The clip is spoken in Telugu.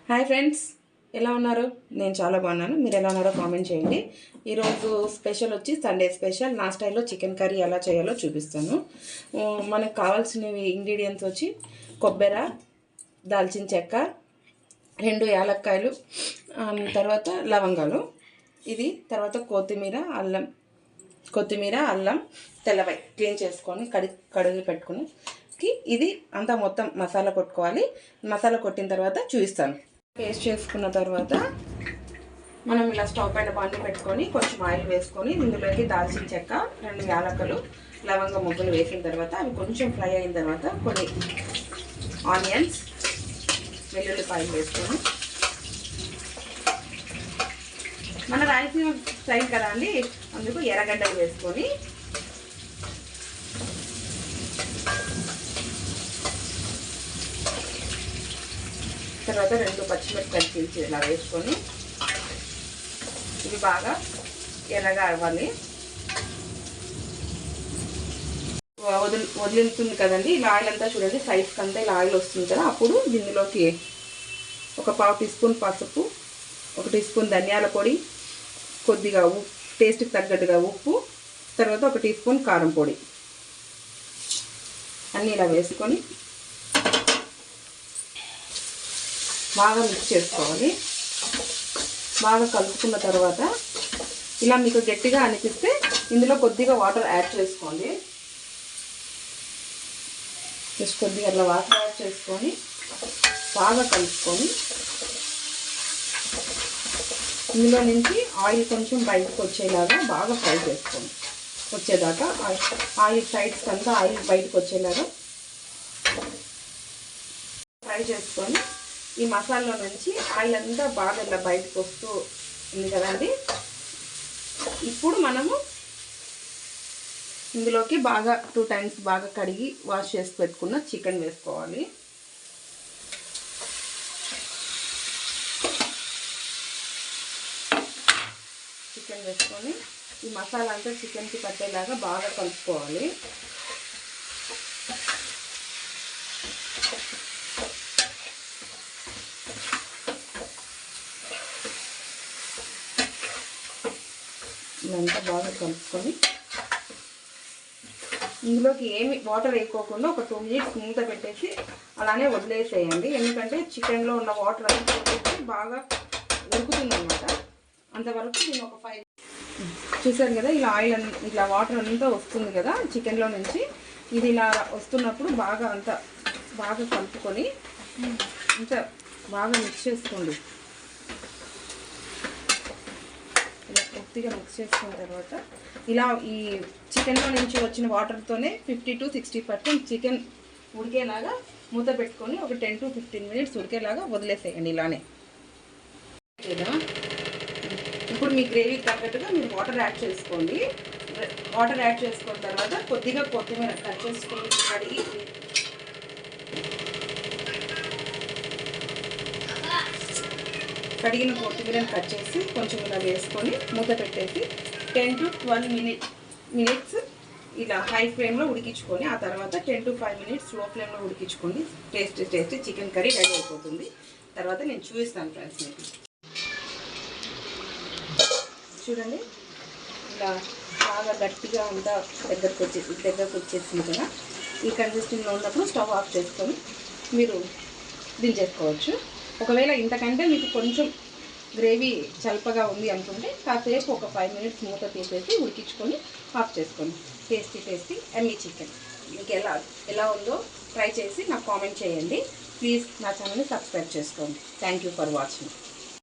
హాయ్ ఫ్రెండ్స్, ఎలా ఉన్నారు? నేను చాలా బాగున్నాను. మీరు ఎలా ఉన్నారో కామెంట్ చేయండి. ఈరోజు స్పెషల్ వచ్చి సండే స్పెషల్ నా స్టైల్లో చికెన్ కర్రీ ఎలా చేయాలో చూపిస్తాను. మనకు కావాల్సినవి ఇంగ్రీడియంట్స్ వచ్చి కొబ్బరి, దాల్చిన చెక్క, 2 యాలక్కాయలు, తర్వాత లవంగాలు, ఇది తర్వాత కొత్తిమీర, అల్లం, తెల్లవై క్లీన్ చేసుకొని కడిగి పెట్టుకుని ఇది అంతా మొత్తం మసాలా కొట్టుకోవాలి. మసాలా కొట్టిన తర్వాత చూపిస్తాను. పేస్ట్ చేసుకున్న తర్వాత మనం ఇలా స్టవ్ పైన బాండి పెట్టుకొని కొంచెం ఆయిల్ వేసుకొని ఇందులోకి దాల్చిన చెక్క, 2 యాలక్కలు, లవంగ ముగ్గులు వేసిన తర్వాత అవి కొంచెం ఫ్రై అయిన తర్వాత కొన్ని ఆనియన్స్, వెల్లుల్లిపాయలు వేసుకొని, మన రాయలసీమ స్టైల్ కదా అండి, అందుకు ఎర్రగడ్డలు వేసుకొని తర్వాత 2 పచ్చిమిరపకాయలు చీల్చి ఇలా వేసుకొని ఇవి బాగా ఎర్రగా అవ్వాలి. వదిలింటుంది కదండి, ఇలా ఆయిల్ అంతా చూడండి, సైడ్కి అంతా ఇలా ఆయిల్ వస్తుంది కదా, అప్పుడు దీనిలోకి ఒక 1/2 టీ స్పూన్ పసుపు, 1 టీ స్పూన్ ధనియాల పొడి, కొద్దిగా టేస్ట్కి తగ్గట్టుగా ఉప్పు, తర్వాత 1 టీ స్పూన్ కారం పొడి అన్నీ ఇలా వేసుకొని బాగా మిక్స్ చేసుకోవాలి. బాగా కలుపుకున్న తర్వాత ఇలా మీకు గట్టిగా అనిపిస్తే ఇందులో కొద్దిగా వాటర్ యాడ్ చేసుకోండి. జస్ట్ కొద్దిగా అట్లా వాటర్ యాడ్ చేసుకొని బాగా కలుపుకొని ఇందులో నుంచి ఆయిల్ కొంచెం బయటకు వచ్చేలాగా బాగా ఫ్రై చేసుకోండి. వచ్చేదాకా ఆయిల్ సైడ్స్ అంతా ఆయిల్ బయటకు వచ్చేలాగా ఫ్రై చేసుకొని ఈ మసాలాలో నుంచి ఆయిల్ అంతా బాగా ఇలా బయటకు వస్తూ ఉంది కదండి. ఇప్పుడు మనము ఇందులోకి బాగా 2 టైమ్స్ బాగా కడిగి వాష్ చేసి పెట్టుకున్న చికెన్ వేసుకోవాలి. చికెన్ వేసుకొని ఈ మసాలా అంతా చికెన్కి పట్టేలాగా బాగా కలుపుకోవాలి. ఇదంతా బాగా కలుపుకొని ఇందులోకి ఏమి వాటర్ వేయకోకుండా ఒక 2 మినిట్స్ మూత పెట్టేసి అలానే వదిలేసేయండి. ఎందుకంటే చికెన్లో ఉన్న వాటర్ అంతా బాగా ఉడుకుతుంది అనమాట. అంతవరకు నేను ఒక 5 చూసాను కదా, ఇలా ఆయిల్ ఇట్లా వాటర్ అంతా వస్తుంది కదా చికెన్లో నుంచి. ఇది ఇలా వస్తున్నప్పుడు బాగా అంతా బాగా కలుపుకొని అంతా బాగా మిక్స్ చేసుకోండి. ఇలా కొద్దిగా మిక్స్ చేసుకున్న తర్వాత ఇలా ఈ చికెన్లో నుంచి వచ్చిన వాటర్తోనే 50 to 60% చికెన్ ఉడికేలాగా మూత పెట్టుకొని ఒక 10 to 15 మినిట్స్ ఉడికేలాగా వదిలేసేయండి ఇలానే. ఇప్పుడు మీ గ్రేవీకి తగ్గట్టుగా మీరు వాటర్ యాడ్ చేసుకోండి. వాటర్ యాడ్ చేసుకున్న తర్వాత కొద్దిగా కొత్తిమీర కట్ చేసుకొని కడిగిన కొత్తిమీరని కట్ చేసి కొంచెం ఇలా వేసుకొని మూత పెట్టేసి 10 to 12 మినిట్స్ ఇలా హై ఫ్లేమ్లో ఉడికించుకొని ఆ తర్వాత 10 to 5 మినిట్స్ స్లో ఫ్లేమ్లో ఉడికించుకొని టేస్టీ చికెన్ కర్రీ రెడీ అయిపోతుంది. తర్వాత నేను చూపిస్తాను ఫ్రెండ్స్ మీకు. చూడండి, ఇలా బాగా గట్టిగా అంతా దగ్గరకు వచ్చేసింది కదా. ఈ కన్సిస్టెన్సీలో ఉన్నప్పుడు స్టవ్ ఆఫ్ చేసుకొని మీరు దించేసుకోవచ్చు. ఒకవేళ ఇంతకంటే మీకు కొంచెం గ్రేవీ చల్పగా ఉంది అనుకుంటే కాసేపు ఒక 5 మినిట్స్ మూత తీసేసి ఉడికించుకొని ఆఫ్ చేసుకోండి. Tasty Emmy chicken. మీకు ఎలా ఉందో ట్రై చేసి నాకు కామెంట్ చేయండి. ప్లీజ్ నా ఛానల్ని సబ్స్క్రైబ్ చేసుకోండి. Thank you for watching.